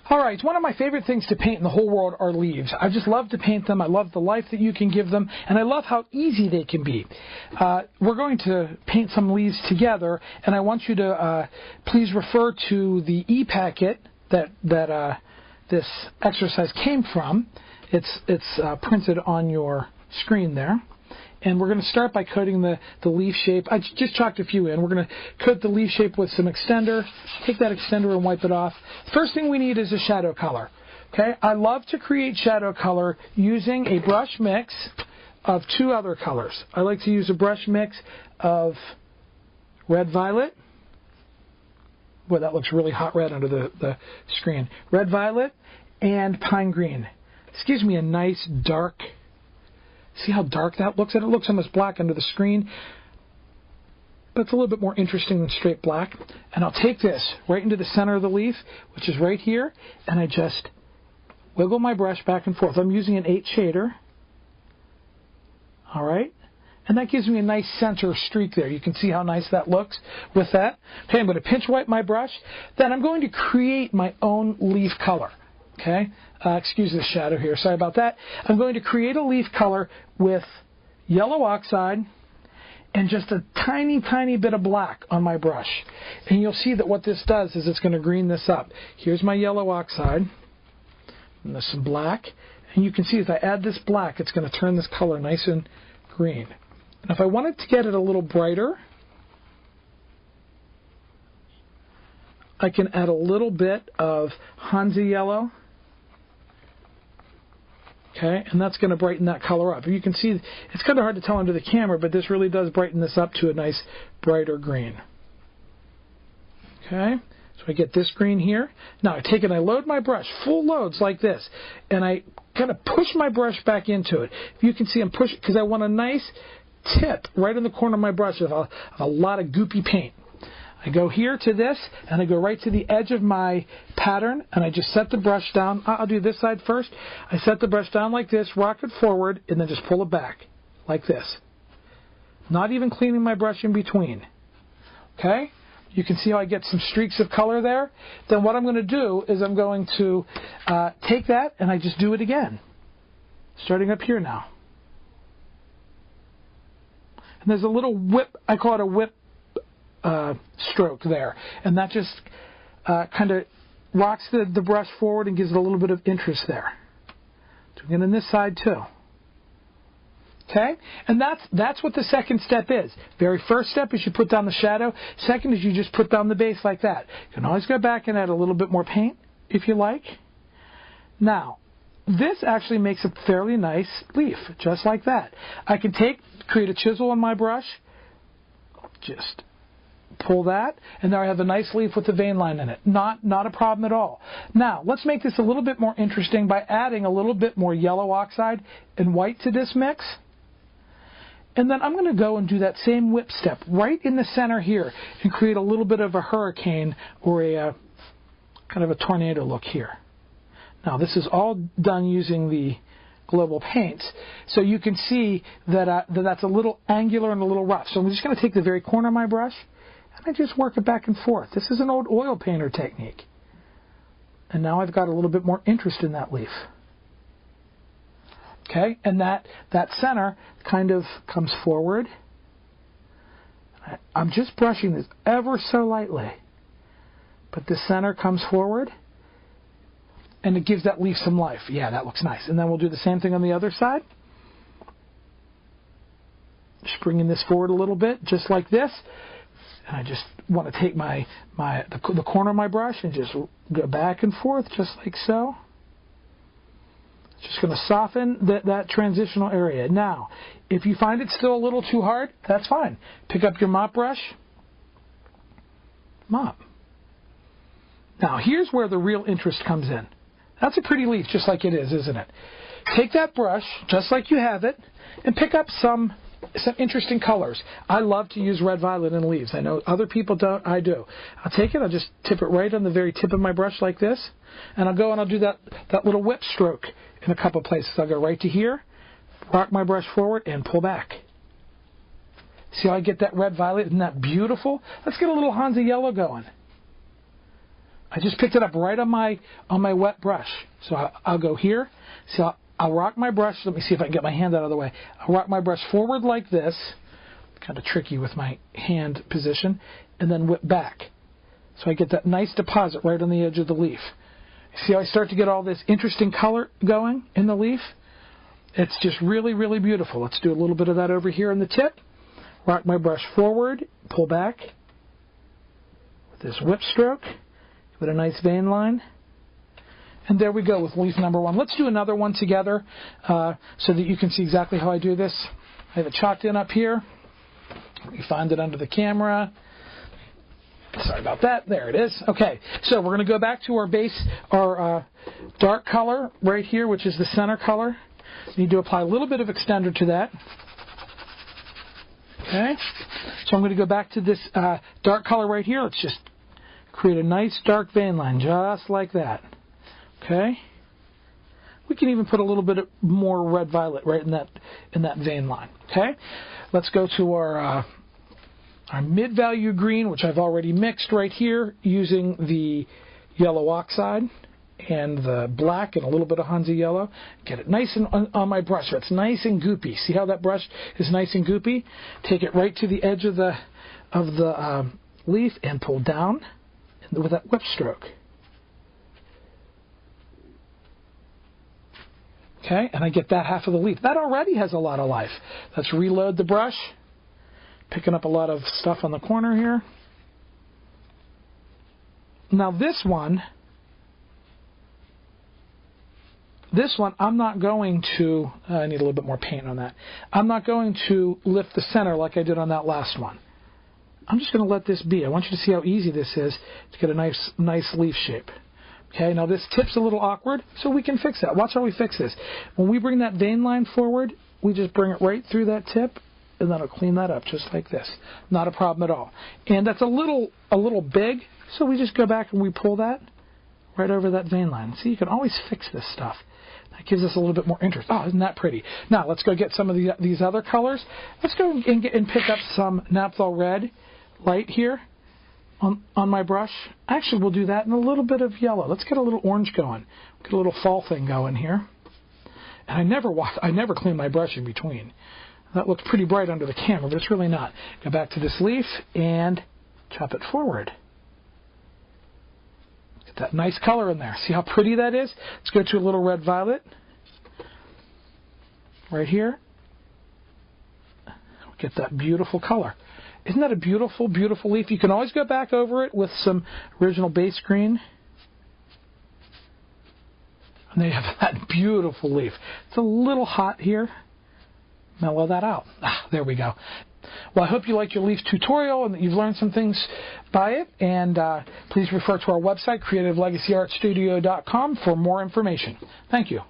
All right, one of my favorite things to paint in the whole world are leaves. I just love to paint them. I love the life that you can give them, and I love how easy they can be. We're going to paint some leaves together, and I want you to please refer to the e-packet that this exercise came from. It's printed on your screen there. And we're going to start by coating the leaf shape. I just chalked a few in. We're going to coat the leaf shape with some extender. Take that extender and wipe it off. First thing we need is a shadow color. Okay, I love to create shadow color using a brush mix of two other colors. I like to use a brush mix of red violet. Boy, that looks really hot red under the screen. Red violet and pine green. This gives me a nice dark. See how dark that looks? And it looks almost black under the screen, but it's a little bit more interesting than straight black. And I'll take this right into the center of the leaf, which is right here, and I just wiggle my brush back and forth. I'm using an 8 shader. All right? And that gives me a nice center streak there. You can see how nice that looks with that. Okay, I'm going to pinch wipe my brush. Then I'm going to create my own leaf color. Okay, excuse the shadow here, sorry about that. I'm going to create a leaf color with yellow oxide and just a tiny, tiny bit of black on my brush. And you'll see that what this does is it's going to green this up. Here's my yellow oxide, and there's some black. And you can see as I add this black, it's going to turn this color nice and green. And if I wanted to get it a little brighter, I can add a little bit of Hansa yellow. Okay, and that's going to brighten that color up. You can see it's kind of hard to tell under the camera, but this really does brighten this up to a nice brighter green. Okay, so I get this green here. Now I take and I load my brush, full loads like this, and I kind of push my brush back into it. You can see I'm pushing because I want a nice tip right in the corner of my brush of a lot of goopy paint. I go here to this, and I go right to the edge of my pattern, and I just set the brush down. I'll do this side first. I set the brush down like this, rock it forward, and then just pull it back like this. Not even cleaning my brush in between. Okay? You can see how I get some streaks of color there. Then what I'm going to do is I'm going to take that, and I just do it again. Starting up here now. And there's a little whip, I call it a whip, stroke there, and that just kind of rocks the brush forward and gives it a little bit of interest there. Doing it on this side too. Okay, and that's what the second step is. Very first step is you put down the shadow. Second is you just put down the base like that. You can always go back and add a little bit more paint if you like. Now, this actually makes a fairly nice leaf, just like that. I can create a chisel on my brush, just pull that, and there I have a nice leaf with a vein line in it. Not a problem at all. Now, let's make this a little bit more interesting by adding a little bit more yellow oxide and white to this mix. And then I'm going to go and do that same whip step right in the center here and create a little bit of a hurricane or a kind of a tornado look here. Now, this is all done using the global paints, so you can see that that's a little angular and a little rough. So I'm just going to take the very corner of my brush, and I just work it back and forth. This is an old oil painter technique. And now I've got a little bit more interest in that leaf. Okay, and that center kind of comes forward. I'm just brushing this ever so lightly. But the center comes forward, and it gives that leaf some life. Yeah, that looks nice. And then we'll do the same thing on the other side. Just bringing this forward a little bit, just like this. And I just want to take the corner of my brush and just go back and forth, just like so. Just going to soften that transitional area. Now, if you find it still a little too hard, that's fine. Pick up your mop brush. Mop. Now, here's where the real interest comes in. That's a pretty leaf, just like it is, isn't it? Take that brush, just like you have it, and pick up some interesting colors. I love to use red violet in leaves. I know other people don't. I do. I'll take it. I'll just tip it right on the very tip of my brush like this. And I'll go and I'll do that little whip stroke in a couple places. I'll go right to here, rock my brush forward, and pull back. See how I get that red violet? Isn't that beautiful? Let's get a little Hansa yellow going. I just picked it up right on my wet brush. So I'll go here. So I'll rock my brush. Let me see if I can get my hand out of the way. I'll rock my brush forward like this. Kind of tricky with my hand position. And then whip back. So I get that nice deposit right on the edge of the leaf. See how I start to get all this interesting color going in the leaf? It's just really, really beautiful. Let's do a little bit of that over here on the tip. Rock my brush forward, pull back with this whip stroke. Give it a nice vein line. And there we go with leaf number 1. Let's do another one together so that you can see exactly how I do this. I have it chalked in up here. You find it under the camera. Sorry about that. There it is. Okay, so we're going to go back to our base, our dark color right here, which is the center color. You need to apply a little bit of extender to that. Okay, so I'm going to go back to this dark color right here. Let's just create a nice dark vein line, just like that. Okay, we can even put a little bit more red violet right in that vein line. Okay, let's go to our mid-value green, which I've already mixed right here using the yellow oxide and the black and a little bit of Hansa yellow. Get it nice and on my brush so it's nice and goopy. See how that brush is nice and goopy? Take it right to the edge of the leaf and pull down with that whip stroke. Okay, and I get that half of the leaf. That already has a lot of life. Let's reload the brush. Picking up a lot of stuff on the corner here. Now this one, I'm not going to, I need a little bit more paint on that. I'm not going to lift the center like I did on that last one. I'm just going to let this be. I want you to see how easy this is to get a nice leaf shape. Okay, now this tip's a little awkward, so we can fix that. Watch how we fix this. When we bring that vein line forward, we just bring it right through that tip, and then I'll clean that up just like this. Not a problem at all. And that's a little big, so we just go back and we pull that right over that vein line. See, you can always fix this stuff. That gives us a little bit more interest. Oh, isn't that pretty? Now, let's go get some of these other colors. Let's go and pick up some Naphthol Red light here on my brush. Actually, we'll do that in a little bit of yellow. Let's get a little orange going. Get a little fall thing going here. And I never clean my brush in between. That looks pretty bright under the camera, but it's really not. Go back to this leaf and chop it forward. Get that nice color in there. See how pretty that is? Let's go to a little red violet. Right here. Get that beautiful color. Isn't that a beautiful, beautiful leaf? You can always go back over it with some original base green. And there you have that beautiful leaf. It's a little hot here. Mellow that out. There we go. Well, I hope you liked your leaf tutorial and that you've learned some things by it. And please refer to our website, creativelegacyartstudio.com, for more information. Thank you.